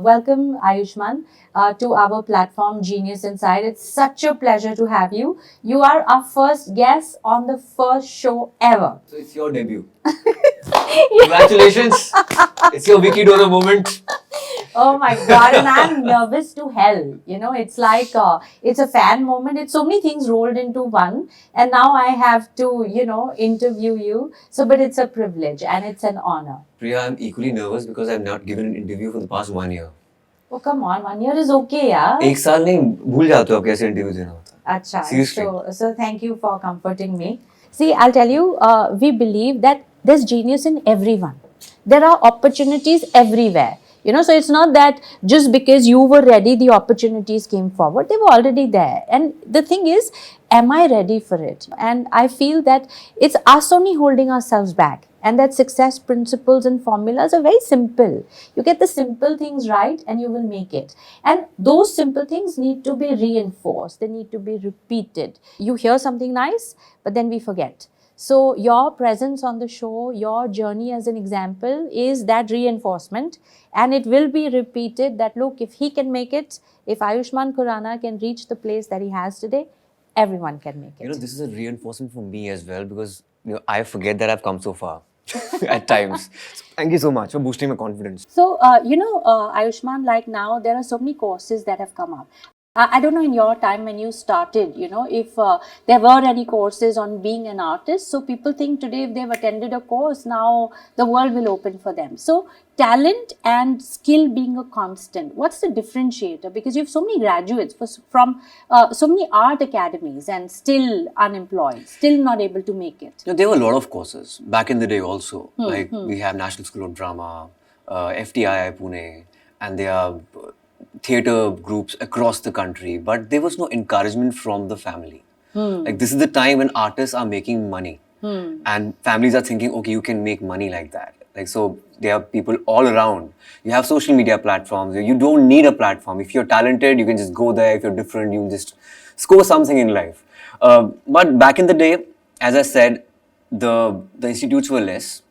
Welcome, Ayushmann, to our platform Genius Inside. It's such a pleasure to have you. You are our first guest on the first show ever. So it's your debut. Congratulations. It's your Wiki Donor moment. Oh my God, and I'm nervous to hell. You know, it's like, it's a fan moment. It's so many things rolled into one. And now I have to, interview you. So, but it's a privilege and it's an honor. Priya, I'm equally nervous because I've not given an interview for the past 1 year. Oh, come on. 1 year is okay, yeah? एक साल नहीं भूल जाते हो आप कैसे interview देना होता है. Acha. Seriously. So thank you for comforting me. See, I'll tell you, we believe that there's genius in everyone. There are opportunities everywhere. So it's not that just because you were ready, the opportunities came forward. They were already there. And the thing is, am I ready for it? And I feel that it's us only holding ourselves back. And that success principles and formulas are very simple. You get the simple things right and you will make it. And those simple things need to be reinforced. They need to be repeated. You hear something nice, but then we forget. So your presence on the show, your journey as an example is that reinforcement, and it will be repeated that look, if he can make it, if Ayushmann Khurrana can reach the place that he has today, everyone can make it. This is a reinforcement for me as well because I forget that I've come so far at times. So thank you so much for boosting my confidence. So, Ayushmann, like now, there are so many courses that have come up. I don't know in your time when you started, if there were any courses on being an artist. So people think today if they've attended a course, now the world will open for them. So talent and skill being a constant, what's the differentiator? Because you have so many graduates from so many art academies and still unemployed, still not able to make it. There were a lot of courses back in the day also. We have National School of Drama, FTII Pune, and there are theatre groups across the country, but there was no encouragement from the family. This is the time when artists are making money and families are thinking, okay, you can make money like that. So there are people all around. You have social media platforms. You don't need a platform. If you're talented, you can just go there. If you're different, you can just score something in life. But back in the day, as I said, the institutes were less.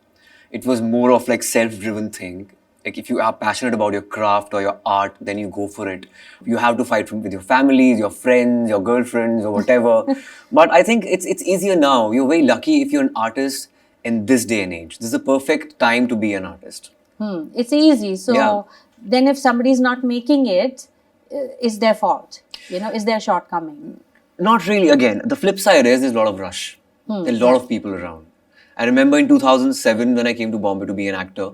It was more of self-driven thing. If you are passionate about your craft or your art, then you go for it. You have to fight with your families, your friends, your girlfriends or whatever. But I think it's easier now. You're very lucky if you're an artist in this day and age. This is the perfect time to be an artist. It's easy. So then if somebody's not making it, it's their fault. Is their shortcoming? Not really. Again, the flip side is there's a lot of rush. There are a lot of people around. I remember in 2007 when I came to Bombay to be an actor,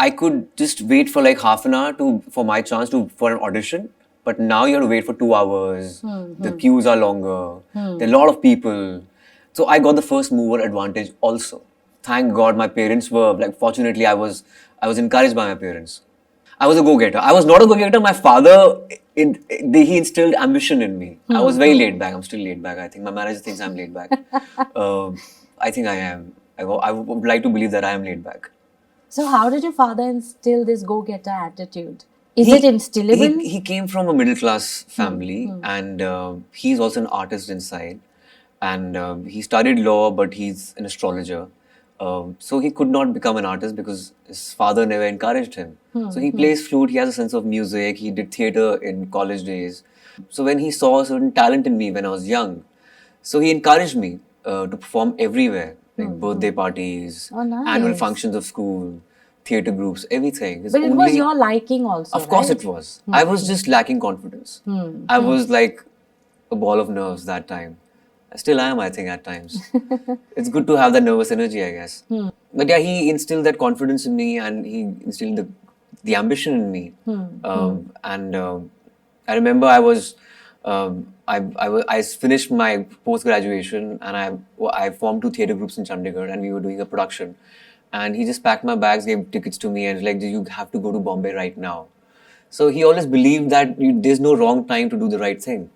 I could just wait for half an hour for my chance for an audition. But now you have to wait for 2 hours. The queues are longer. There are a lot of people. So I got the first mover advantage also. Thank God my parents were, fortunately I was encouraged by my parents. I was a go-getter. I was not a go-getter. My father, he instilled ambition in me. I was very laid back. I'm still laid back, I think. My manager thinks I'm laid back. I think I am. I would like to believe that I am laid back. So how did your father instill this go-getter attitude? Is it instillable? He came from a middle-class family and he's also an artist inside. And he studied law, but he's an astrologer. So he could not become an artist because his father never encouraged him. So he plays flute, he has a sense of music, he did theatre in college days. So when he saw a certain talent in me when I was young, so he encouraged me to perform everywhere. Birthday parties, annual functions of school, theatre groups, everything. But it was your liking also, Of course it was. I was just lacking confidence. I was like a ball of nerves that time. I still am, I think, at times. It's good to have that nervous energy, I guess. But yeah, he instilled that confidence in me and he instilled the ambition in me. I remember I finished my post-graduation and I formed 2 theatre groups in Chandigarh and we were doing a production. And he just packed my bags, gave tickets to me and was like, you have to go to Bombay right now. So he always believed that there's no wrong time to do the right thing.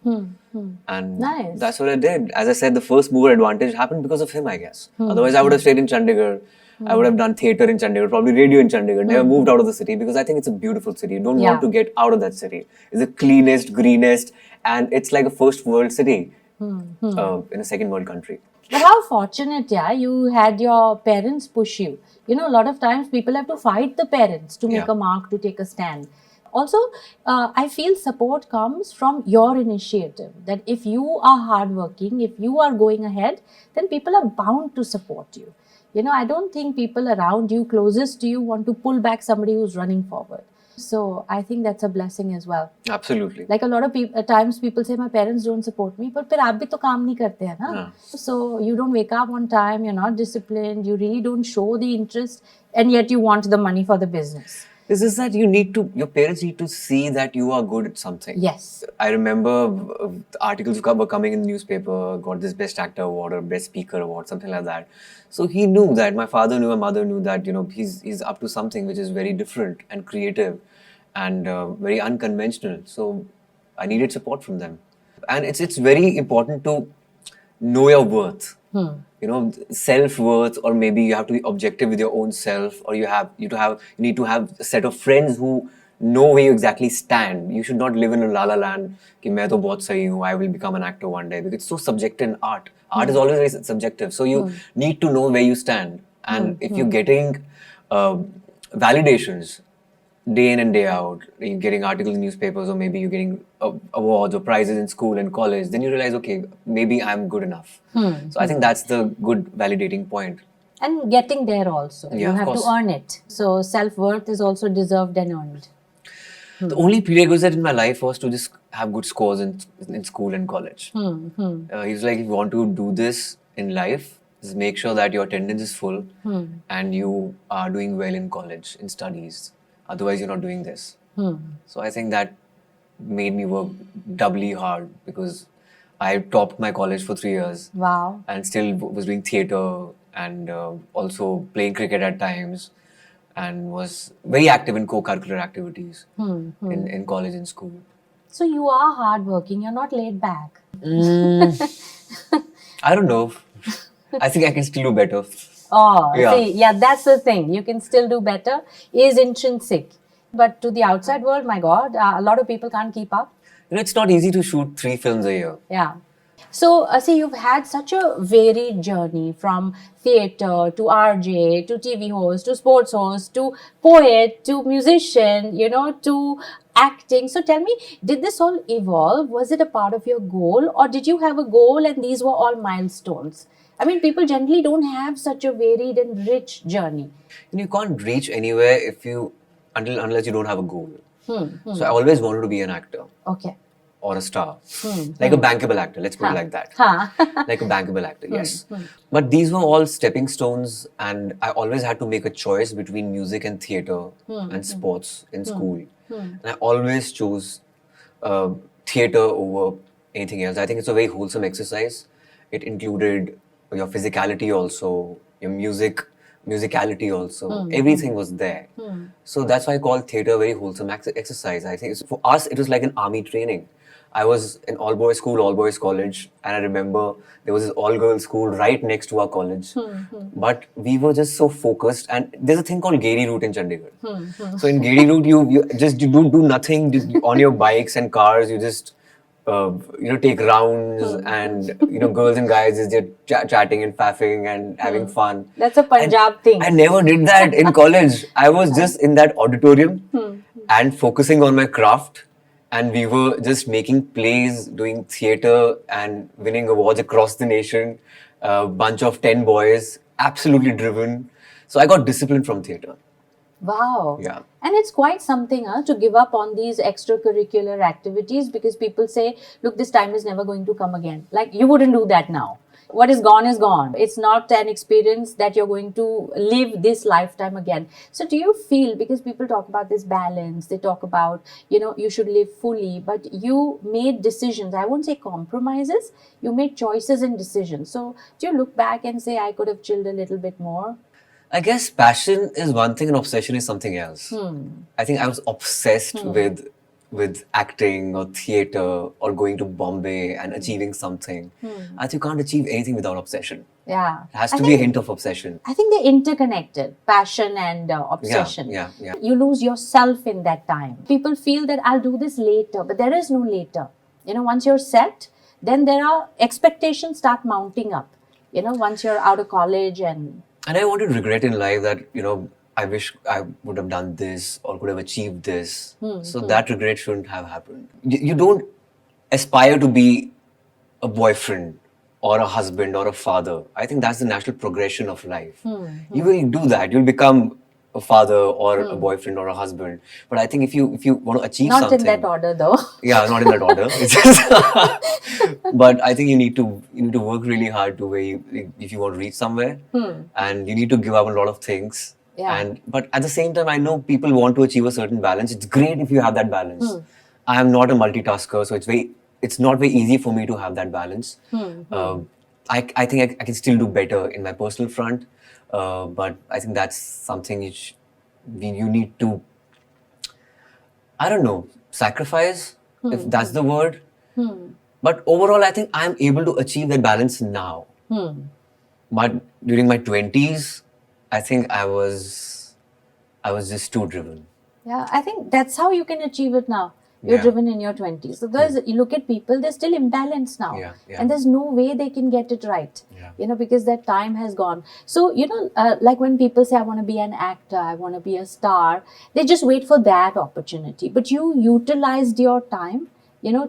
And Nice. that's what I did. As I said, the first mover advantage happened because of him, I guess. Otherwise, I would have stayed in Chandigarh. I would have done theatre in Chandigarh, probably radio in Chandigarh, never moved out of the city because I think it's a beautiful city. You don't want to get out of that city. It's the cleanest, greenest, and it's like a first world city in a second world country. But how fortunate, yeah, you had your parents push you. You know, a lot of times people have to fight the parents to make Yeah. a mark, to take a stand. Also, I feel support comes from your initiative. That if you are hardworking, if you are going ahead, then people are bound to support you. You know, I don't think people around you, closest to you, want to pull back somebody who's running forward. So I think that's a blessing as well. Absolutely. Like a lot of people, at times people say my parents don't support me, but फिर आप भी तो काम नहीं करते हैं ना. So you don't wake up on time, you're not disciplined, you really don't show the interest, and yet you want the money for the business. It's just that your parents need to see that you are good at something. Yes. I remember articles were coming in the newspaper, got this best actor award or best speaker award, something like that. So he knew that, my father knew, my mother knew that, he's up to something which is very different and creative and very unconventional. So I needed support from them. And it's very important to know your worth. Self-worth, or maybe you have to be objective with your own self, or you need to have a set of friends who know where you exactly stand. You should not live in a la la land कि मैं तो बहुत सही हूँ, I will become an actor one day, because it's so subjective in art. Art is always very subjective, so you need to know where you stand. And if you're getting validations day in and day out, you're getting articles in newspapers, or maybe you're getting awards or prizes in school and college, then you realize, okay, maybe I'm good enough. So I think that's the good validating point. And getting there also. Yeah, you of have course. to earn it. So self-worth is also deserved and earned. The only prerequisite in my life was to just have good scores in school and college. He's like, if you want to do this in life, just make sure that your attendance is full and you are doing well in college, in studies. Otherwise, you're not doing this. So I think that made me work doubly hard, because I topped my college for 3 years. Wow. And still was doing theatre and also playing cricket at times, and was very active in co-curricular activities in college and school. So you are hardworking, you're not laid back. I don't know. I think I can still do better. Oh, Yeah. see, yeah, that's the thing. You can still do better, is intrinsic. But to the outside world, my God, a lot of people can't keep up. It's not easy to shoot 3 films a year. Yeah. So, see, you've had such a varied journey, from theatre to RJ to TV host to sports host to poet to musician, to acting. So tell me, did this all evolve? Was it a part of your goal, or did you have a goal and these were all milestones? I mean, people generally don't have such a varied and rich journey. You can't reach anywhere unless you don't have a goal. So I always wanted to be an actor. Okay. Or a star. Like a bankable actor, let's put it like that. Like a bankable actor, yes. But these were all stepping stones, and I always had to make a choice between music and theatre and sports in school. And I always chose theatre over anything else. I think it's a very wholesome exercise. It included your physicality also, your musicality also. Everything was there. So that's why I call theatre a very wholesome exercise. I think for us, it was like an army training. I was in all-boys school, all-boys college, and I remember there was this all-girls school right next to our college. But we were just so focused, and there's a thing called Gairy Route in Chandigarh. So in Gairy Route, you don't do nothing on your bikes and cars. You just take rounds, and girls and guys is just chatting and faffing and having fun. That's a Punjab thing. I never did that in college. I was just in that auditorium and focusing on my craft. And we were just making plays, doing theatre and winning awards across the nation. A bunch of 10 boys, absolutely driven. So I got discipline from theatre. Wow. Yeah. And it's quite something to give up on these extracurricular activities, because people say, look, this time is never going to come again. Like, you wouldn't do that now. What is gone is gone. It's not an experience that you're going to live this lifetime again. So do you feel, because people talk about this balance, they talk about, you should live fully, but you made decisions, I won't say compromises, you made choices and decisions. So do you look back and say, I could have chilled a little bit more? I guess passion is one thing and obsession is something else. I think I was obsessed with acting or theater or going to Bombay and achieving something. I think you can't achieve anything without obsession. Yeah. It has to be a hint of obsession. I think they're interconnected, passion and obsession. Yeah. You lose yourself in that time. People feel that I'll do this later, but there is no later. Once you're set, then there are expectations start mounting up. Once you're out of college and I wanted to regret in life that, I wish I would have done this or could have achieved this. So that regret shouldn't have happened. You don't aspire to be a boyfriend or a husband or a father. I think that's the natural progression of life. You will do that. You'll become a father or a boyfriend or a husband. But I think if you want to achieve not something, in that order though. yeah, not in that order. It's just but I think you need to work really hard to if you want to reach somewhere, and you need to give up a lot of things. Yeah. But at the same time, I know people want to achieve a certain balance. It's great if you have that balance. I am not a multitasker, so it's not very easy for me to have that balance. I think I can still do better in my personal front, but I think that's something you need to, I don't know, sacrifice, if that's the word. But overall, I think I'm able to achieve that balance now. But during my 20s, I think I was just too driven. Yeah, I think that's how you can achieve it now. You're driven in your 20s. So you look at people, they're still imbalanced now. Yeah. And there's no way they can get it right. Yeah. Because that time has gone. So, like when people say, I want to be an actor, I want to be a star, they just wait for that opportunity. But you utilized your time,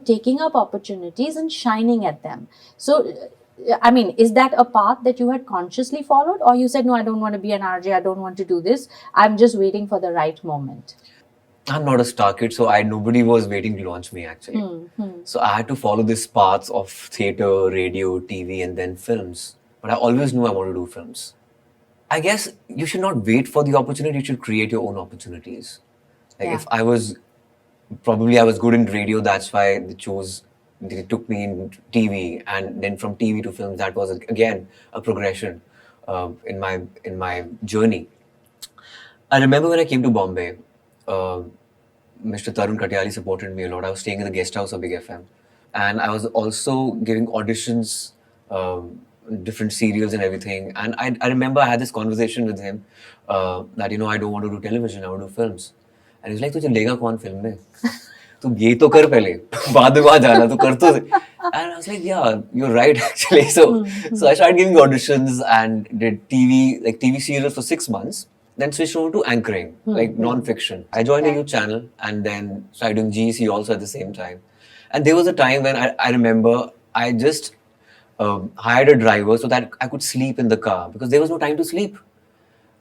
taking up opportunities and shining at them. So, I mean, is that a path that you had consciously followed? Or you said, no, I don't want to be an RJ, I don't want to do this. I'm just waiting for the right moment. I'm not a star kid, so nobody was waiting to launch me actually. So I had to follow this path of theatre, radio, TV, and then films. But I always knew I wanted to do films. I guess you should not wait for the opportunity, you should create your own opportunities. Like if I was good in radio, that's why they took me in TV, and then from TV to films, that was again a progression in my journey. I remember when I came to Bombay, Mr. Tarun Katyali supported me a lot. I was staying in the guest house of Big FM, and I was also giving auditions, different serials and everything. And I remember I had this conversation with him that I don't want to do television, I want to do films. And he was like, "तुझे लेगा कौन film में? तू ये तो कर पहले, बाद में वहाँ जाना तो कर तो." And I was like, "Yeah, you're right actually." So I started giving auditions and did TV serials for 6 months. Then switched over to anchoring, like non-fiction. I joined a youth channel and then started doing GEC also at the same time. And there was a time when I remember I just hired a driver so that I could sleep in the car because there was no time to sleep.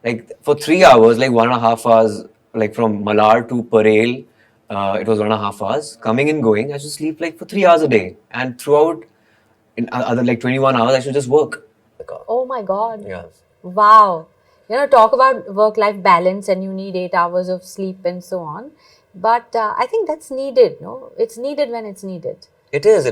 Like for 3 hours, like 1.5 hours, like from Malar to Parel, it was 1.5 hours. Coming and going, I should sleep like for 3 hours a day. And throughout, in other like 21 hours, I should just work. Oh my God. Yeah. Wow. Talk about work-life balance and you need 8 hours of sleep and so on. But I think that's needed, no? It's needed when it's needed. It is.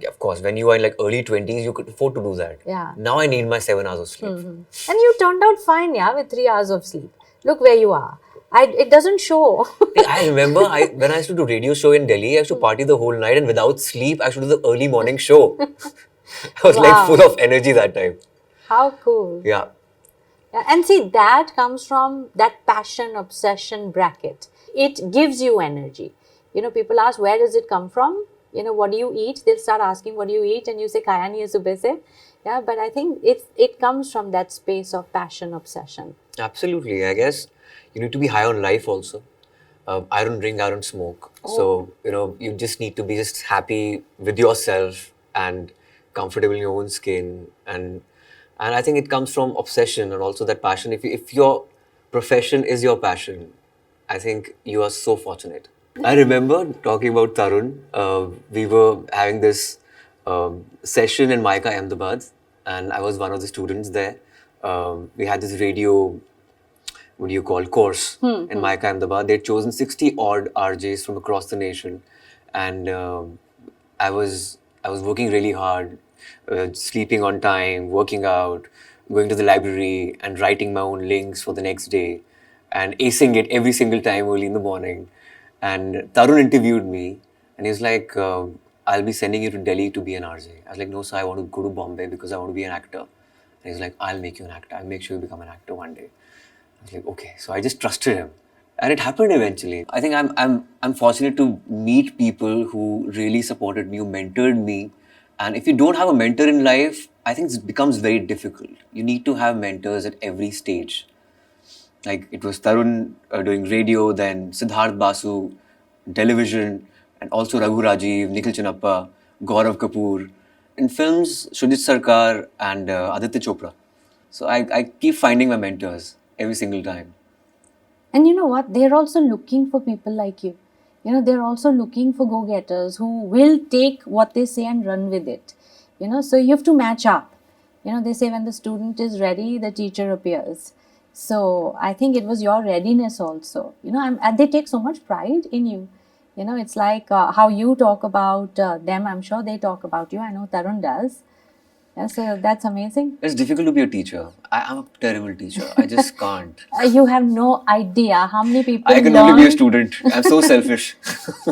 Of course, when you are in like early 20s, you could afford to do that. Yeah. Now I need my 7 hours of sleep. And you turned out fine, with 3 hours of sleep. Look where you are. It doesn't show. I remember when I used to do radio show in Delhi, I used to party the whole night and without sleep, I used to do the early morning show. I was like full of energy that time. How cool. Yeah. And see, that comes from that passion, obsession bracket. It gives you energy. People ask, where does it come from? What do you eat? They'll start asking, what do you eat? And you say, khaya nahi hai subah se. Yeah, but I think it comes from that space of passion, obsession. Absolutely. I guess you need to be high on life also. I don't drink, I don't smoke. So, you just need to be just happy with yourself and comfortable in your own skin. And I think it comes from obsession and also that passion. If your profession is your passion, I think you are so fortunate. I remember talking about Tarun. We were having this session in Maika Ahmedabad, and I was one of the students there. We had this radio, course in Maika Ahmedabad. They'd chosen 60 odd RJs from across the nation, and I was working really hard. Sleeping on time, working out, going to the library and writing my own links for the next day and acing it every single time early in the morning. And Tarun interviewed me and he was like, I'll be sending you to Delhi to be an RJ. I was like, no, sir, I want to go to Bombay because I want to be an actor. And he's like, I'll make you an actor. I'll make sure you become an actor one day. I was like, okay. So I just trusted him. And it happened eventually. I think I'm fortunate to meet people who really supported me, who mentored me. And if you don't have a mentor in life, I think it becomes very difficult. You need to have mentors at every stage. Like it was Tarun doing radio, then Siddharth Basu, television, and also Raghu Rajiv, Nikhil Chinappa, Gaurav Kapoor. In films, Shujit Sarkar and Aditya Chopra. So I keep finding my mentors every single time. And you know what? They're also looking for people like you. You know, they're also looking for go-getters who will take what they say and run with it. You know, so you have to match up. You know, they say when the student is ready, the teacher appears. So I think it was your readiness also. You know, and they take so much pride in you. You know, it's like how you talk about them. I'm sure they talk about you. I know Tarun does. Yeah, so that's amazing. It's difficult to be a teacher. I'm a terrible teacher. I just can't. You have no idea how many people I can only be a student. I'm so selfish.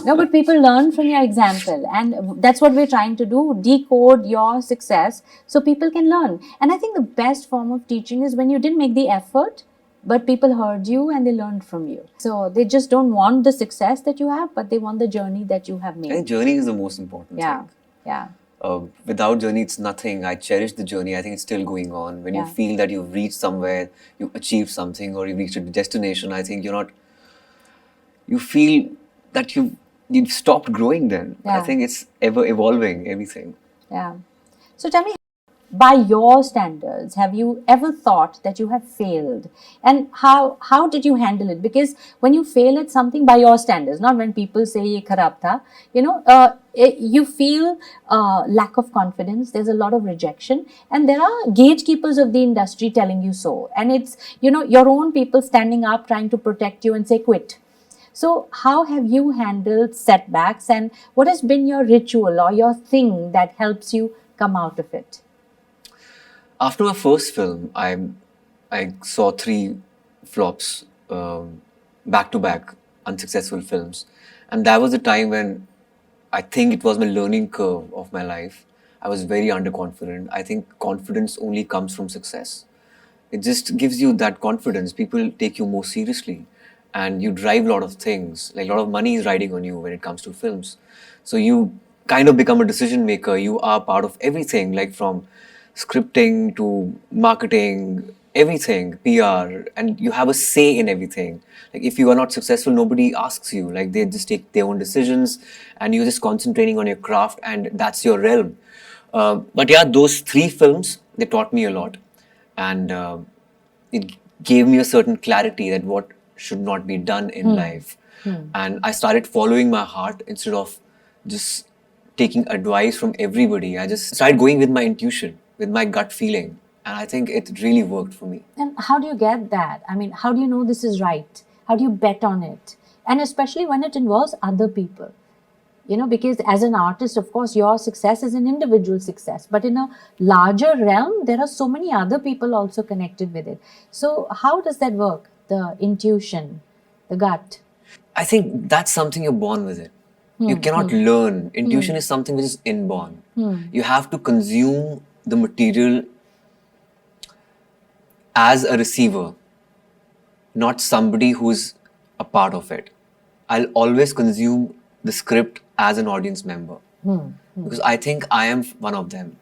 No, but people learn from your example, and that's what we're trying to do, decode your success so people can learn. And I think the best form of teaching is when you didn't make the effort, but people heard you and they learned from you. So they just don't want the success that you have, but they want the journey that you have I think made. journey is the most important Yeah, thing. yeah, Without journey, it's nothing. I cherish the journey. I think it's still going on. When you Yeah. feel that you've reached somewhere, you've achieved something, or you've reached a destination, I think you're not. You feel that you've stopped growing. Then I Yeah. think it's ever evolving. Everything. yeah. So tell me, by your standards, have you ever thought that you have failed? And how did you handle it? Because when you fail at something by your standards, not when people say ye kharab tha, you know, you feel lack of confidence. There's a lot of rejection, and there are gatekeepers of the industry telling you so. And it's, you know, your own people standing up trying to protect you and say quit. So how have you handled setbacks, and what has been your ritual or your thing that helps you come out of it? After my first film, I saw 3 flops, back to back, unsuccessful films, and that was the time when I think it was my learning curve of my life. I was very underconfident. I think confidence only comes from success. It just gives you that confidence. People take you more seriously, and you drive a lot of things. Like a lot of money is riding on you when it comes to films. So you kind of become a decision maker. You are part of everything, like from scripting to marketing, everything, PR, and you have a say in everything. Like if you are not successful, nobody asks you. Like they just take their own decisions, and you're just concentrating on your craft, and that's your realm. But yeah, those 3 films, they taught me a lot, and it gave me a certain clarity that what should not be done in life. And I started following my heart instead of just taking advice from everybody. I just started going with my intuition, with my gut feeling. And I think it really worked for me. And how do you get that? I mean, how do you know this is right? How do you bet on it? And especially when it involves other people. You know, because as an artist, of course, your success is an individual success. But in a larger realm, there are so many other people also connected with it. So how does that work? The intuition, the gut. I think that's something you're born with it. You cannot learn. Intuition is something which is inborn. You have to consume the material as a receiver, not somebody who's a part of it. I'll always consume the script as an audience member because I think I am one of them.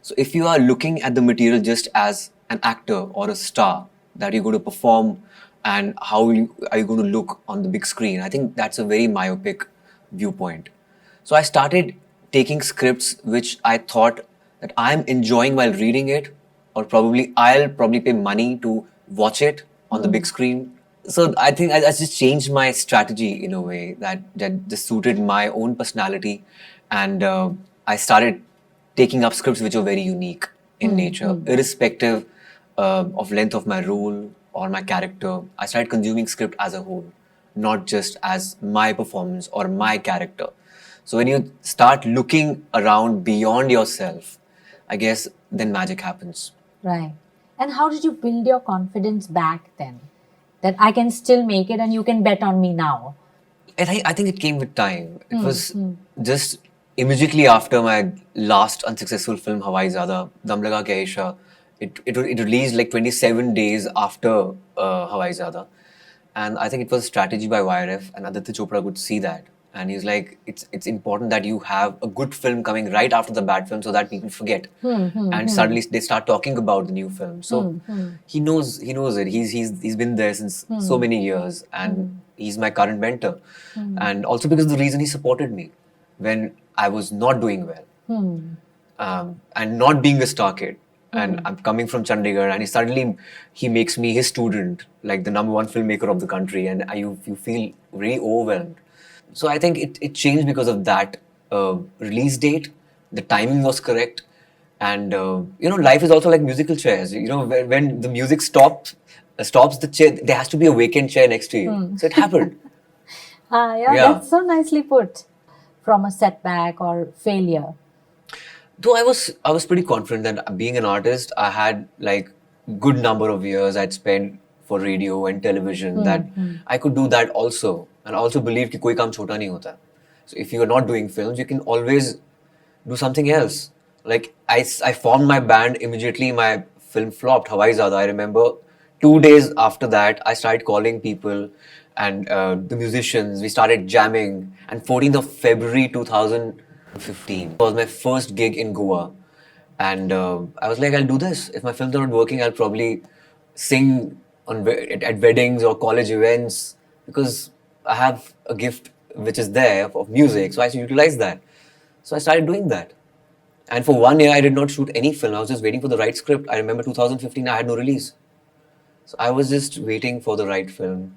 So if you are looking at the material just as an actor or a star that you're going to perform and how are you going to look on the big screen, I think that's a very myopic viewpoint. So I started taking scripts which I thought that I'm enjoying while reading it, or I'll probably pay money to watch it on the big screen. So I think I just changed my strategy in a way that just suited my own personality, and I started taking up scripts which are very unique in nature, irrespective of length of my role or my character. I started consuming script as a whole, not just as my performance or my character. So when you start looking around beyond yourself, I guess then magic happens. Right. And how did you build your confidence back then? That I can still make it and you can bet on me now. I think it came with time. It was just immediately after my last unsuccessful film, Hawai Zada, Dam Laga Ke Aisha. It released like 27 days after Hawai Zada. And I think it was a strategy by YRF, and Aditya Chopra could see that. And he's like, it's important that you have a good film coming right after the bad film so that people forget. And suddenly they start talking about the new film. So he knows it. He's been there since so many years, and he's my current mentor. And also because the reason he supported me when I was not doing well. And not being a star kid. And I'm coming from Chandigarh, and he makes me his student, like the number one filmmaker of the country, and you feel very overwhelmed. So I think it changed because of that release date. The timing was correct, and life is also like musical chairs. When the music stops the chair, there has to be a vacant chair next to you. So it happened. Yeah, that's so nicely put. From a setback or failure. Though I was pretty confident that being an artist, I had like good number of years I'd spent for radio and television that I could do that also. And I also believe कि कोई काम छोटा नहीं होता. So if you are not doing films, you can always do something else. Like I formed my band immediately. My film flopped, Hawai Zada. I remember 2 days after that, I started calling people and the musicians. We started jamming. And 14th of February 2015 was my first gig in Goa. And I was like, I'll do this. If my films are not working, I'll probably sing at weddings or college events because I have a gift which is there of music. So I should utilize that. So I started doing that. And for 1 year, I did not shoot any film. I was just waiting for the right script. I remember 2015, I had no release. So I was just waiting for the right film.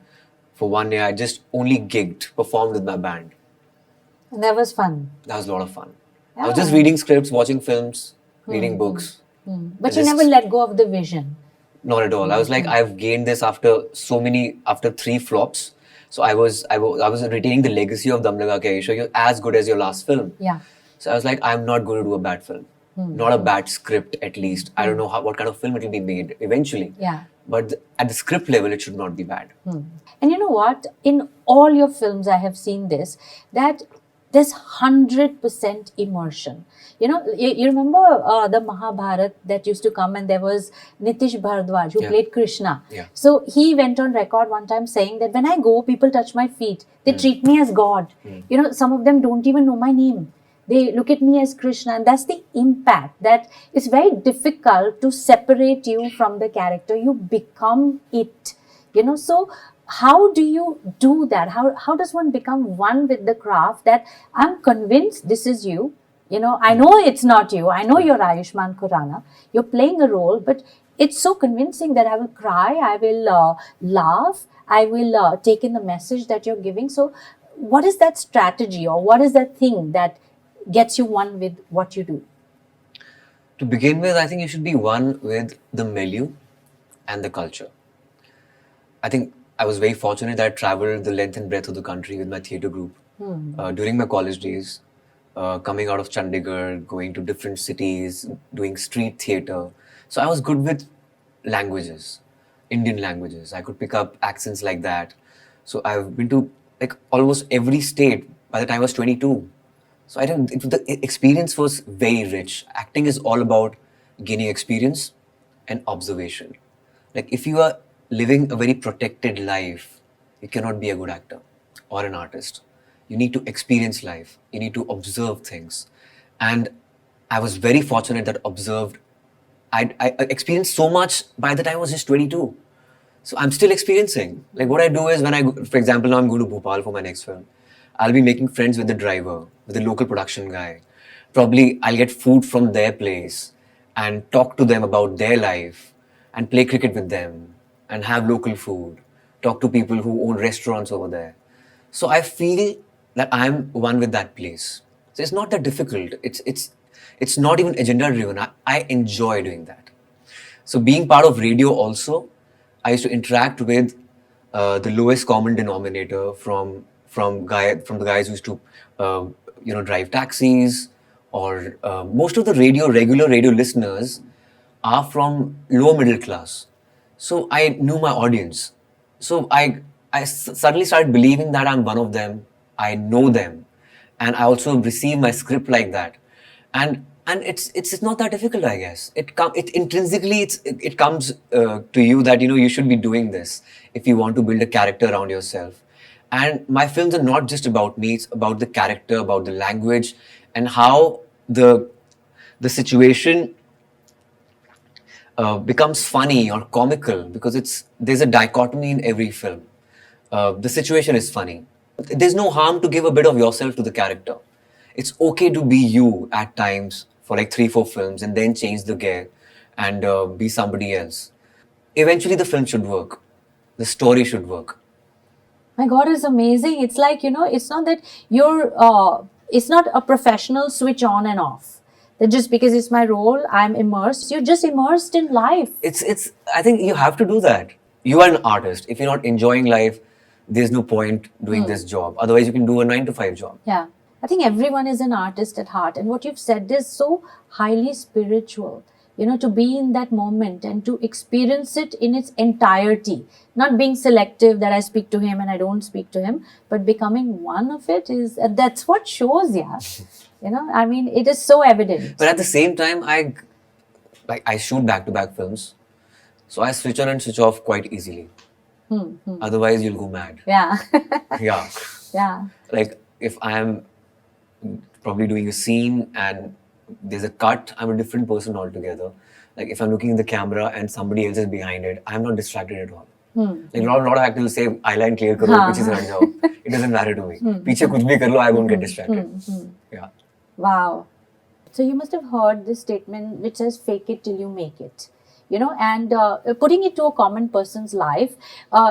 For 1 year, I just only gigged, performed with my band. And that was fun. That was a lot of fun. I was just reading scripts, watching films, reading books. But you never let go of the vision. Not at all. I was like, I've gained this after 3 flops. So I was retaining the legacy of Dam Laga Ke Aisha. You're as good as your last film. Yeah. So I was like, I'm not going to do a bad film. Not a bad script, at least. I don't know what kind of film it will be made eventually. Yeah. But at the script level, it should not be bad. And you know what? In all your films, I have seen this, that there's 100% immersion. You remember the Mahabharat that used to come, and there was Nitish Bharadwaj who played Krishna. Yeah. So he went on record one time saying that when I go, people touch my feet. They treat me as God. Some of them don't even know my name. They look at me as Krishna, and that's the impact, that it's very difficult to separate you from the character. You become it, so how do you do that? How does one become one with the craft, that I'm convinced this is you? I know it's not you. I know you're Ayushmann Khurrana. You're playing a role, but it's so convincing that I will cry, I will laugh, I will take in the message that you're giving. So what is that strategy, or what is that thing that gets you one with what you do? To begin with, I think you should be one with the milieu and the culture. I think I was very fortunate that I traveled the length and breadth of the country with my theatre group during my college days, coming out of Chandigarh, going to different cities, doing street theatre. So I was good with languages, Indian languages. I could pick up accents like that. So I've been to like almost every state by the time I was 22. So the experience was very rich. Acting is all about gaining experience and observation. Like if you are living a very protected life, you cannot be a good actor or an artist. You need to experience life. You need to observe things. And I was very fortunate that I experienced so much by the time I was just 22. So I'm still experiencing. Like what I do is for example, now I'm going to Bhopal for my next film. I'll be making friends with the driver, with the local production guy. Probably I'll get food from their place and talk to them about their life and play cricket with them and have local food, talk to people who own restaurants over there. So I feel that I'm one with that place. So it's not that difficult. It's not even agenda driven. I enjoy doing that. So being part of radio also, I used to interact with the lowest common denominator from the guys who used to drive taxis, or most of the regular radio listeners are from lower middle class. So I knew my audience. So suddenly started believing that I'm one of them. I know them, and I also receive my script like that. And it's not that difficult, I guess. It intrinsically it comes to you that you should be doing this if you want to build a character around yourself. And my films are not just about me; it's about the character, about the language, and how the situation becomes funny or comical, because there's a dichotomy in every film. The situation is funny. There's no harm to give a bit of yourself to the character. It's okay to be you at times for like 3-4 films and then change the gear and be somebody else. Eventually, the film should work. The story should work. My God, it's amazing. It's like, it's not that it's not a professional switch on and off. That just because it's my role, I'm immersed. You're just immersed in life. I think you have to do that. You are an artist. If you're not enjoying life, there's no point doing this job. Otherwise, you can do a 9 to 5 job. Yeah. I think everyone is an artist at heart. And what you've said is so highly spiritual. To be in that moment and to experience it in its entirety, not being selective that I speak to him and I don't speak to him, but becoming one of it that's what shows, yeah. I mean, it is so evident. But at the same time, I shoot back-to-back films, so I switch on and switch off quite easily. Otherwise, you'll go mad. Yeah. Yeah. Yeah. Like if I'm probably doing a scene and there's a cut, I'm a different person altogether. Like if I'm looking at the camera and somebody else is behind it, I'm not distracted at all. Like a lot of actors will say, eyeline clear karo, piche se hat jao. It doesn't matter to me. Piche kuch bhi kar lo, I won't get distracted. Yeah. Wow. So you must have heard this statement which says, fake it till you make it. And putting it to a common person's life,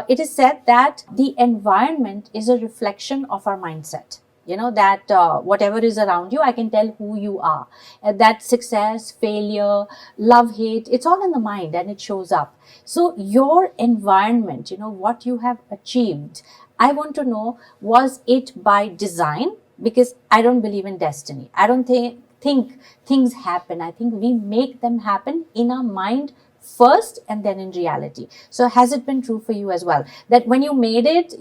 it is said that the environment is a reflection of our mindset. That whatever is around you, I can tell who you are. That success, failure, love, hate, it's all in the mind and it shows up. So your environment, what you have achieved, I want to know, was it by design? Because I don't believe in destiny. I don't think things happen. I think we make them happen in our mind first and then in reality. So has it been true for you as well, that when you made it,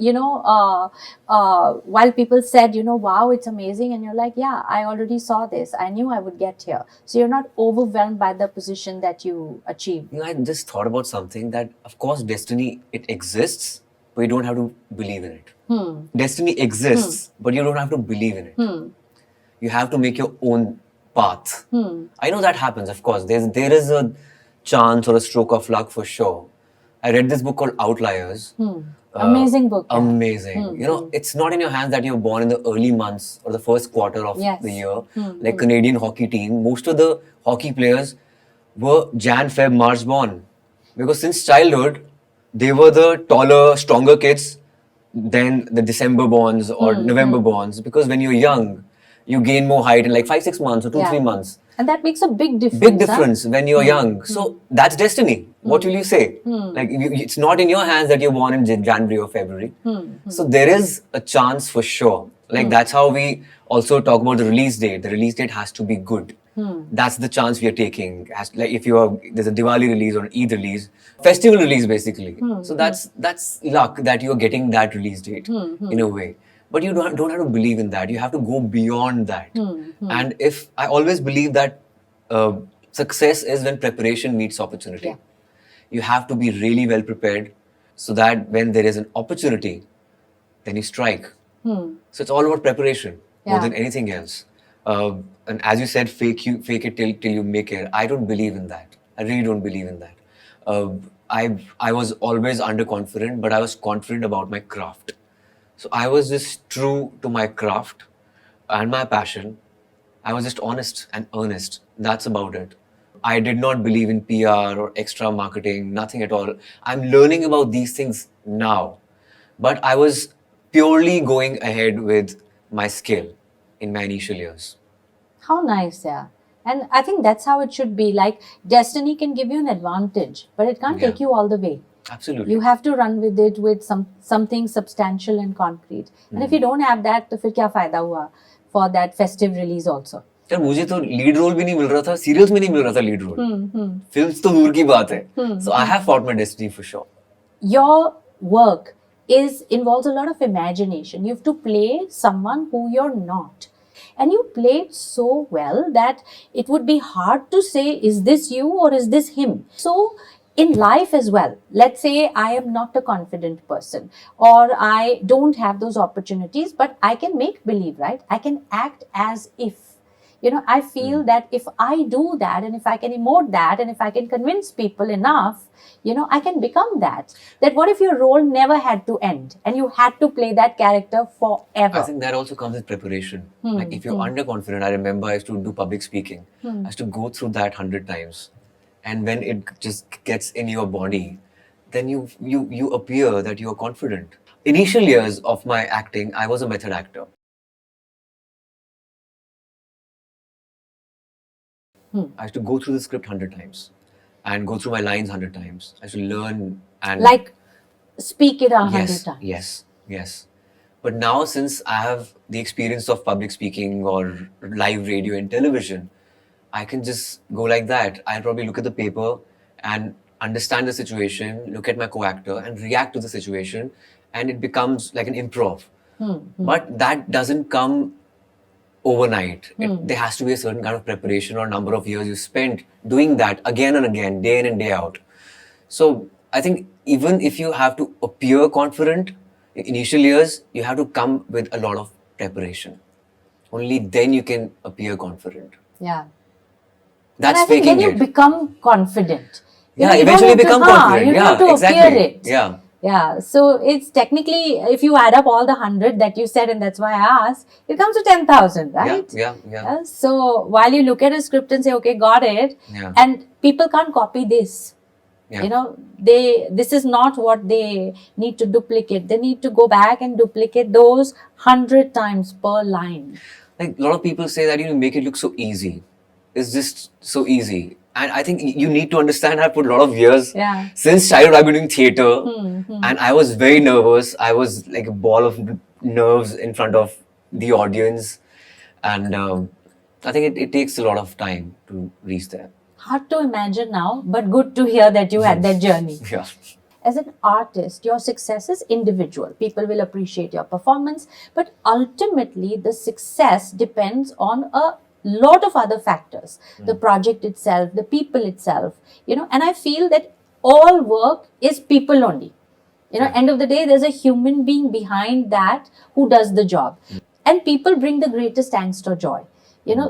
while people said, wow, it's amazing, and you're like, yeah, I already saw this, I knew I would get here, so you're not overwhelmed by the position that you achieved? I just thought about something that, of course, destiny, it exists, but you don't have to believe in it. Destiny exists, but you don't have to believe in it. You have to make your own path. I know that happens, of course. There is a chance or a stroke of luck for sure. I read this book called Outliers. Amazing book. Amazing. It's not in your hands that you're born in the early months or the first quarter of the year. Like Canadian hockey team, most of the hockey players were Jan, Feb, March born. Because since childhood, they were the taller, stronger kids than the December borns or November borns. Because when you're young, you gain more height in like 5-6 months or 2-3 months. And that makes a big difference. Big difference when you're young. So that's destiny. What will you say? Like it's not in your hands that you're born in January or February. So there is a chance for sure. Like that's how we also talk about the release date. The release date has to be good. That's the chance we are taking. Like if there's a Diwali release or an Eid release, festival release basically. So that's luck that you're getting that release date in a way. But you don't have to believe in that. You have to go beyond that. And I always believe that success is when preparation meets opportunity. You have to be really well prepared so that when there is an opportunity, then you strike. So it's all about preparation more than anything else. And as you said, fake it till you make it. I don't believe in that. I really don't believe in that. I was always underconfident, but I was confident about my craft. So I was just true to my craft and my passion. I was just honest and earnest. That's about it. I did not believe in PR or extra marketing, nothing at all. I'm learning about these things now. But I was purely going ahead with my skill in my initial years. How nice, yeah. And I think that's how it should be. Like destiny can give you an advantage, but it can't take you all the way. Absolutely. You have to run with it with something substantial and concrete. And if you don't have that, तो फिर क्या फायदा हुआ for that festive release also? यार मुझे तो lead role भी नहीं मिल रहा था, सीरियल्स में नहीं मिल रहा था लीड रोल, फिल्म्स तो दूर की बात है. So I have fought my destiny for sure. Your work involves a lot of imagination. You have to play someone who you're not. And you play it so well that it would be hard to say, is this you or is this him? So in life as well, let's say I am not a confident person or I don't have those opportunities, but I can make believe, right? I can act as if. I feel that if I do that and if I can emote that and if I can convince people enough, I can become that. That what if your role never had to end and you had to play that character forever? I think that also comes with preparation. Like if you're underconfident, I remember I used to do public speaking. I used to go through that 100 times. And when it just gets in your body, then you appear that you are confident. Initial years of my acting, I was a method actor. I used to go through the script 100 times and go through my lines 100 times. I used to learn and like speak it 100 times. Yes. But now since I have the experience of public speaking or live radio and television, I can just go like that. I'll probably look at the paper and understand the situation, look at my co-actor and react to the situation, and it becomes like an improv. But that doesn't come overnight. There has to be a certain kind of preparation or number of years you spent doing that again and again, day in and day out. So I think even if you have to appear confident in initial years, you have to come with a lot of preparation. Only then you can appear confident. Yeah. That's and I think faking then you it. become confident. Yeah, you eventually don't have become to, confident. You don't Yeah, have to exactly. appear it. Yeah. Yeah, so it's technically, if you add up all the 100 that you said, and that's why I asked, it comes to 10,000, right? Yeah. So while you look at a script and say, okay, got it, and people can't copy this. Yeah. This is not what they need to duplicate. They need to go back and duplicate those 100 times per line. Like a lot of people say that make it look so easy. It's just so easy. And I think you need to understand I put a lot of years. Yeah. Since childhood I've been doing theatre and I was very nervous. I was like a ball of nerves in front of the audience. And I think it takes a lot of time to reach there. Hard to imagine now, but good to hear that you had that journey. Yeah. As an artist, your success is individual. People will appreciate your performance, but ultimately the success depends on a lot of other factors. The project itself, the people itself, and I feel that all work is people only. End of the day, there's a human being behind that who does the job. And people bring the greatest angst or joy.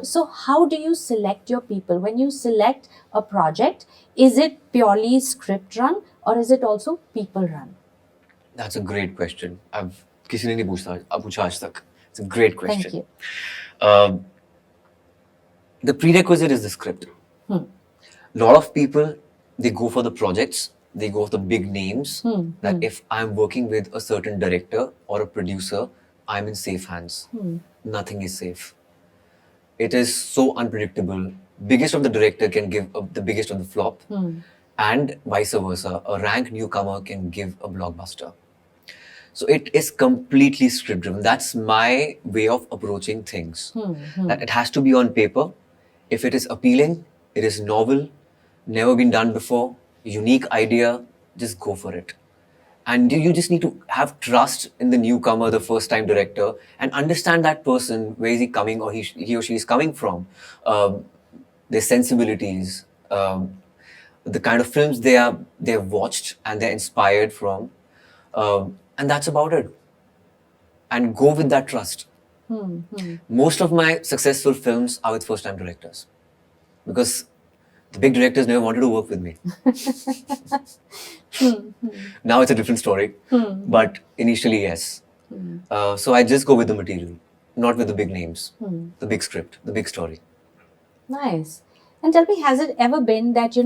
So how do you select your people? When you select a project, is it purely script run or is it also people run? That's a great question. किसी ने नहीं पूछा आज तक. It's a great question. Thank you. The prerequisite is the script. A lot of people, they go for the projects, they go for the big names, that if I'm working with a certain director or a producer, I'm in safe hands. Nothing is safe. It is so unpredictable. Biggest of the director can give the biggest of the flop, and vice versa. A rank newcomer can give a blockbuster. So it is completely script driven. That's my way of approaching things. That it has to be on paper. If it is appealing, it is novel, never been done before, unique idea, just go for it. And you just need to have trust in the newcomer, the first time director, and understand that person, where is he coming or he or she is coming from, their sensibilities, the kind of films they've watched and they're inspired from, and that's about it. And go with that trust. Most of my successful films are with first time directors, because the big directors never wanted to work with me. Now it's a different story, but initially, yes. So I just go with the material, not with the big names, the big script, the big story. Nice. And tell me, has it ever been that,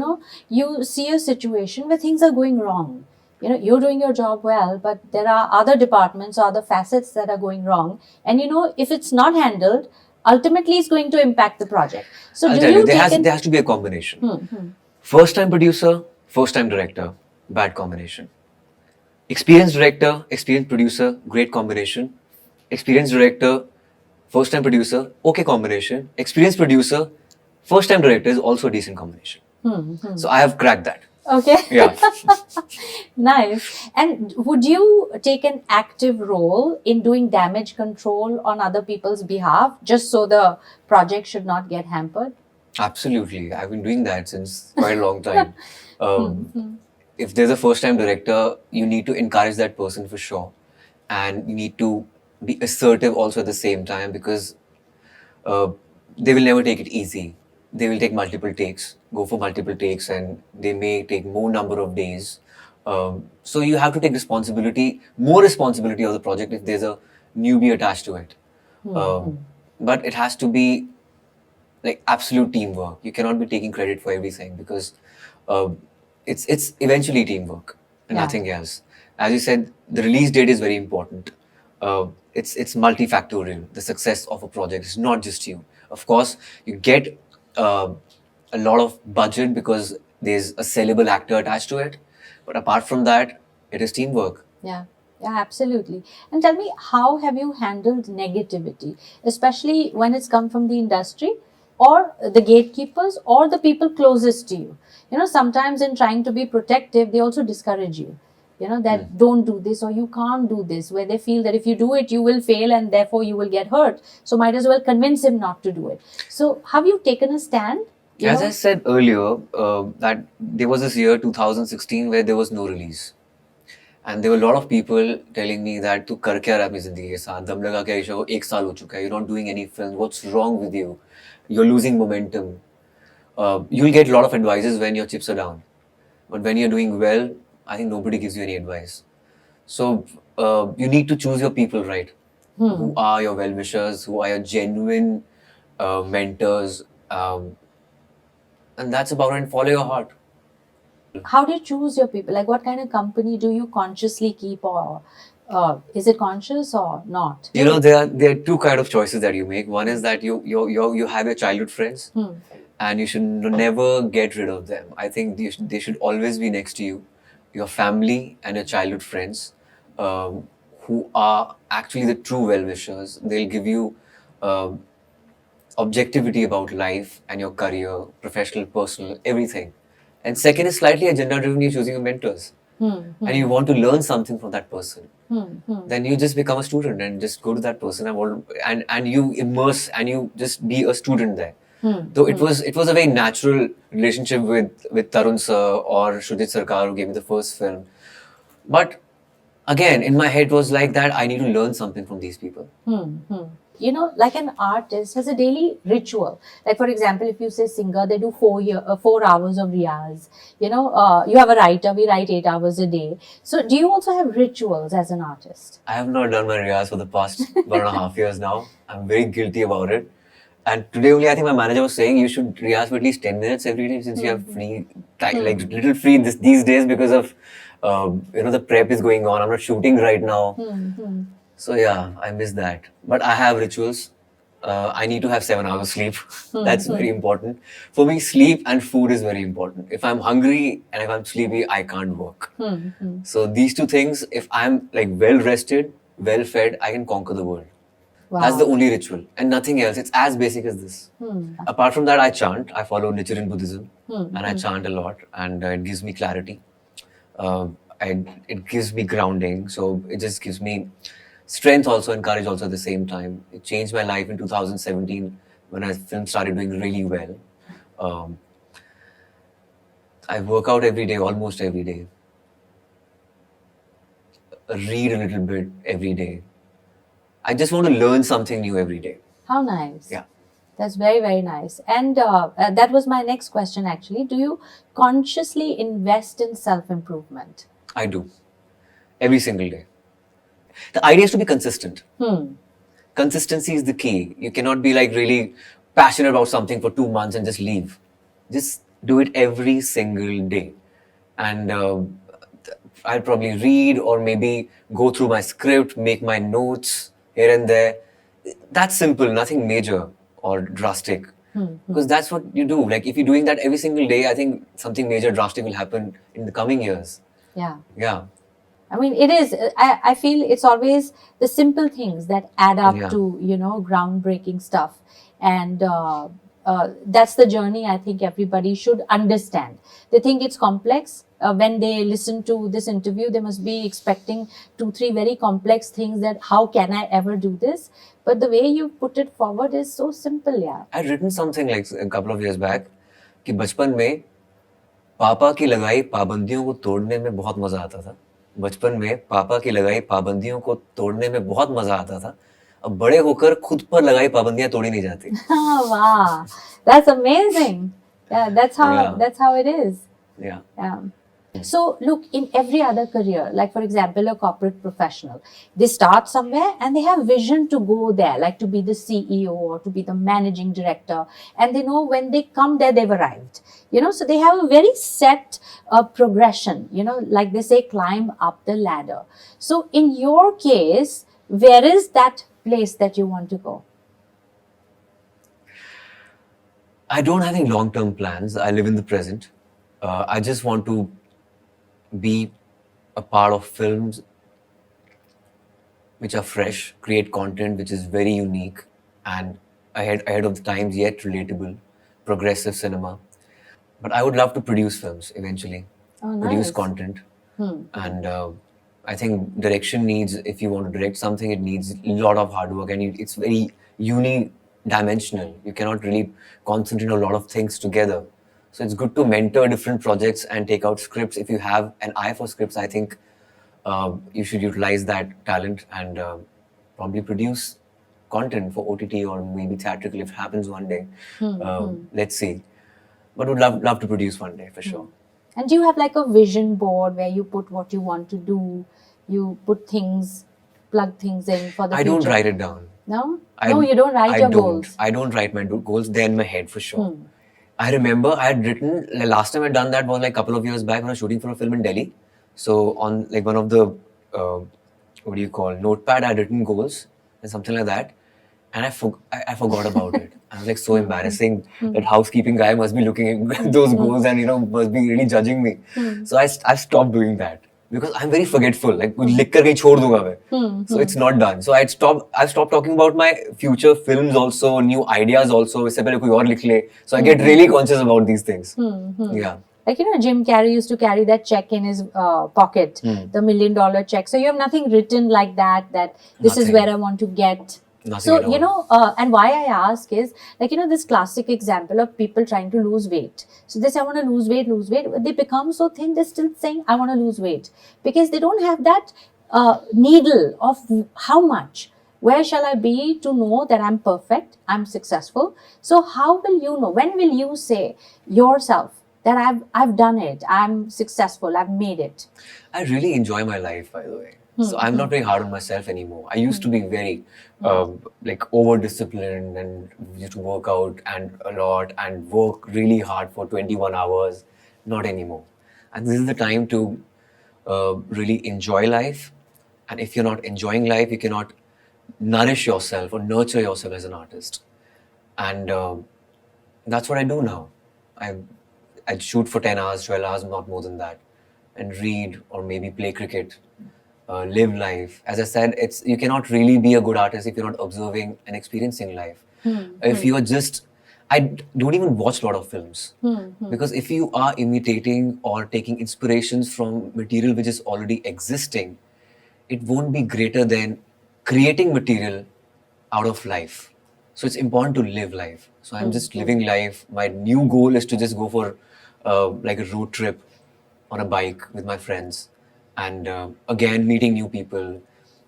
you see a situation where things are going wrong? You're doing your job well, but there are other departments or other facets that are going wrong. And, if it's not handled, ultimately it's going to impact the project. So I'll tell you, there has to be a combination. First time producer, first time director, bad combination. Experienced director, experienced producer, great combination. Experienced director, first time producer, okay combination. Experienced producer, first time director is also a decent combination. So I have cracked that. Okay. Yeah. Nice. And would you take an active role in doing damage control on other people's behalf just so the project should not get hampered? Absolutely. I've been doing that since quite a long time. If there's a first time director, you need to encourage that person for sure. And you need to be assertive also at the same time, because they will never take it easy. They will take multiple takes, go for multiple takes, and they may take more number of days. So you have to take more responsibility of the project if there's a newbie attached to it. But it has to be like absolute teamwork. You cannot be taking credit for everything, because it's eventually teamwork and Yeah. nothing else. As you said, the release date is very important. It's multifactorial. The success of a project is not just you. Of course, you get a lot of budget because there's a sellable actor attached to it. But apart from that, it is teamwork. Yeah, yeah, absolutely. And tell me, how have you handled negativity, especially when it's come from the industry or the gatekeepers or the people closest to you? You know, sometimes in trying to be protective, they also discourage you. You know, that don't do this or you can't do this, where they feel that if you do it, you will fail and therefore you will get hurt. So might as well convince him not to do it. So have you taken a stand? You As know? I said earlier, that there was this year 2016 where there was no release. And there were a lot of people telling me that तू कर क्या रहा है अपनी जिंदगी के साथ, दम लगा के आयुषा को 1 साल हो चुका है, you're not doing any films, what's wrong with you, you're losing momentum. You'll get a lot of advices when your chips are down, but when you're doing well, I think nobody gives you any advice. So you need to choose your people right. Who are your well-wishers, who are your genuine mentors, and that's about it. And follow your heart. How do you choose your people? Like, what kind of company do you consciously keep, or is it conscious or not? You know, there are two kind of choices that you make. One is that you have your childhood friends, and you should never get rid of them. I think they should always be next to you. Your family and your childhood friends, who are actually the true well-wishers. They'll give you objectivity about life and your career, professional, personal, everything. And second is slightly agenda-driven. You're choosing your mentors, and you want to learn something from that person. Then you just become a student and just go to that person and you immerse and you just be a student there. Though it was a very natural relationship with Tarun sir or Shudit Sarkar, who gave me the first film. But again, in my head was like that I need to learn something from these people. You know, like an artist has a daily ritual. Like, for example, if you say singer, they do 4 hours of riyaz. You know, you have a writer, we write 8 hours a day. So do you also have rituals as an artist? I have not done my riyaz for the past 1.5 years now. I'm very guilty about it. And today only, I think my manager was saying you should riyaz for at least 10 minutes every day, since you have free time, like little free these days because of the prep is going on. I'm not shooting right now. So yeah, I miss that. But I have rituals. I need to have 7 hours of sleep. That's very important. For me, sleep and food is very important. If I'm hungry and if I'm sleepy, I can't work. So these two things, if I'm like well rested, well fed, I can conquer the world. Wow. That's the only ritual and nothing else. It's as basic as this. Apart from that, I chant. I follow Nichiren Buddhism and I chant a lot, and it gives me clarity. It gives me grounding. So it just gives me strength also and courage also at the same time. It changed my life in 2017 when my film started doing really well. I work out every day, almost every day. Read a little bit every day. I just want to learn something new every day. How nice. Yeah. That's very, very nice. And that was my next question, actually. Do you consciously invest in self-improvement? I do. Every single day. The idea is to be consistent. Consistency is the key. You cannot be like really passionate about something for 2 months and just leave. Just do it every single day. And I'll probably read or maybe go through my script, make my notes here and there. That's simple, nothing major or drastic. Because that's what you do. Like if you're doing that every single day, I think something major, drastic will happen in the coming years. Yeah. Yeah. I mean, it is. I feel it's always the simple things that add up Yeah. to, groundbreaking stuff. And that's the journey I think everybody should understand. They think it's complex. When they listen to this interview, they must be expecting 2, 3 very complex things that how can I ever do this? But the way you put it forward is so simple, yeah. I'd written something like a couple of years back कि बचपन में पापा की लगाई पाबंदियों को तोड़ने में बहुत मजा आता था. बचपन में पापा की लगाई पाबंदियों को तोड़ने में बहुत मजा आता था. अब बड़े होकर खुद पर लगाई पाबंदियां तोड़ी नहीं जाती. Wow, that's amazing. Yeah, that's how it is. Yeah. So look, in every other career, like for example, a corporate professional, they start somewhere and they have vision to go there, like to be the CEO or to be the managing director. And they know when they come there, they've arrived. So they have a very set progression, like they say, climb up the ladder. So in your case, where is that place that you want to go? I don't have any long-term plans. I live in the present. I just want to be a part of films which are fresh, create content which is very unique and ahead of the times, yet relatable, progressive cinema. But I would love to produce films eventually, produce content. And I think direction needs, if you want to direct something, it needs a lot of hard work, and it's very unidimensional. You cannot really concentrate on a lot of things together. So it's good to mentor different projects and take out scripts. If you have an eye for scripts, I think you should utilize that talent and probably produce content for OTT or maybe theatrical if it happens one day. Let's see. But would love to produce one day for sure. And do you have like a vision board where you put what you want to do? You put things, plug things in for the future? I don't write it down. No? No, you don't write your goals. I don't write my goals. They're in my head for sure. I remember I had written, last time I'd done that was like a couple of years back when I was shooting for a film in Delhi. So on like one of the, notepad, I had written goals and something like that. And I forgot about it. I was like so embarrassing. That housekeeping guy must be looking at those goals and, must be really judging me. So I've stopped doing that. Because I'm very forgetful. Like, लिख कर कहीं छोड़ दूंगा मैं. So it's not done. So I've stopped talking about my future films also, new ideas also. इससे पहले कोई और लिख ले. So I get really conscious about these things. Yeah. Like, Jim Carrey used to carry that check in his pocket, the $1 million check. So you have nothing written like that this is where I want to get. Nothing so, and why I ask is, like, this classic example of people trying to lose weight. So they say, I want to lose weight. They become so thin, they're still saying, I want to lose weight. Because they don't have that needle of how much. Where shall I be to know that I'm perfect, I'm successful? So how will you know? When will you say yourself that I've done it, I'm successful, I've made it? I really enjoy my life, by the way. So I'm not very hard on myself anymore. I used to be very over-disciplined and used to work out and a lot and work really hard for 21 hours. Not anymore. And this is the time to really enjoy life. And if you're not enjoying life, you cannot nourish yourself or nurture yourself as an artist. And that's what I do now. I shoot for 10 hours, 12 hours, not more than that. And read or maybe play cricket. Live life. As I said, you cannot really be a good artist if you're not observing and experiencing life. If you are just, I don't even watch a lot of films. Because if you are imitating or taking inspirations from material which is already existing, it won't be greater than creating material out of life. So it's important to live life. So I'm just living life. My new goal is to just go for like a road trip on a bike with my friends. And again, meeting new people,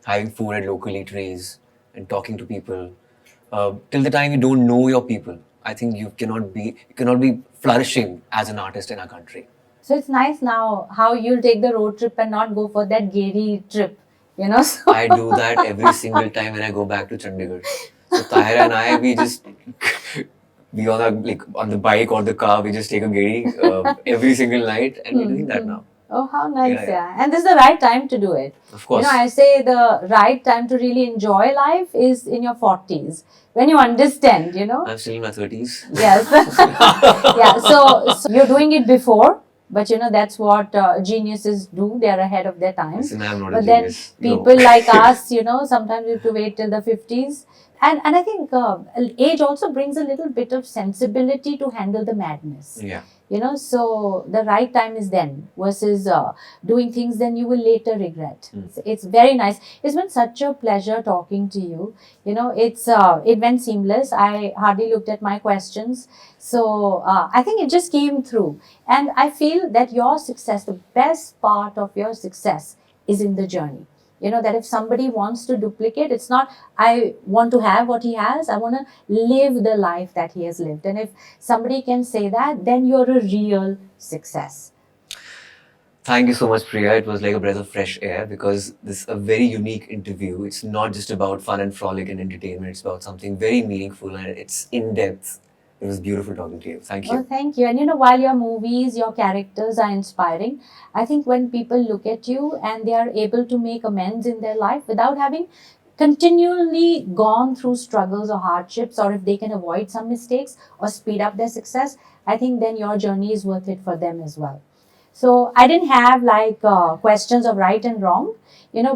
having food at local eateries and talking to people. Till the time you don't know your people, I think you cannot be flourishing as an artist in our country. So it's nice now how you'll take the road trip and not go for that Gary trip, So I do that every single time when I go back to Chandigarh. So Tahira and I, we just be on the bike or the car, we just take a Gary every single night, and we're doing that now. Oh, how nice, yeah. And this is the right time to do it. Of course. I say the right time to really enjoy life is in your 40s, when you understand, I'm still in my 30s. Yes. Yeah, so you're doing it before But that's what geniuses do. They are ahead of their time. Listen, I'm not a But then genius. people No. like us, sometimes we have to wait till the 50s. And I think age also brings a little bit of sensibility to handle the madness. Yeah. So the right time is then versus doing things then you will later regret. It's very nice. It's been such a pleasure talking to you. It went seamless. I hardly looked at my questions. So I think it just came through. And I feel that your success, the best part of your success is in the journey. That if somebody wants to duplicate, it's not, I want to have what he has, I want to live the life that he has lived. And if somebody can say that, then you're a real success. Thank you so much, Priya. It was like a breath of fresh air because this is a very unique interview. It's not just about fun and frolic and entertainment. It's about something very meaningful and it's in depth. It was beautiful talking to you. Thank you. Oh, thank you. And while your movies, your characters are inspiring, I think when people look at you and they are able to make amends in their life without having continually gone through struggles or hardships, or if they can avoid some mistakes or speed up their success, I think then your journey is worth it for them as well. So I didn't have questions of right and wrong,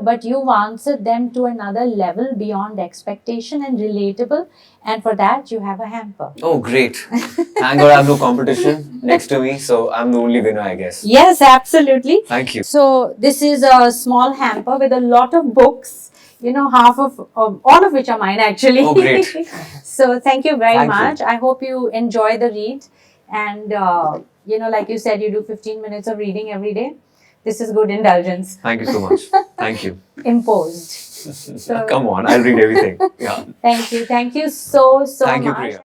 but you've answered them to another level beyond expectation and relatable. And for that, you have a hamper. Oh, great. Thank God I have no competition next to me. So I'm the only winner, I guess. Yes, absolutely. Thank you. So this is a small hamper with a lot of books, half of all of which are mine actually. Oh, great. So thank you very Thank you. much. I hope you enjoy the read. And, like you said, you do 15 minutes of reading every day. This is good indulgence. Thank you so much. Thank you. Imposed. So, Come on, I'll read everything. Yeah. Thank you. Thank you so Thank you, much. Priya.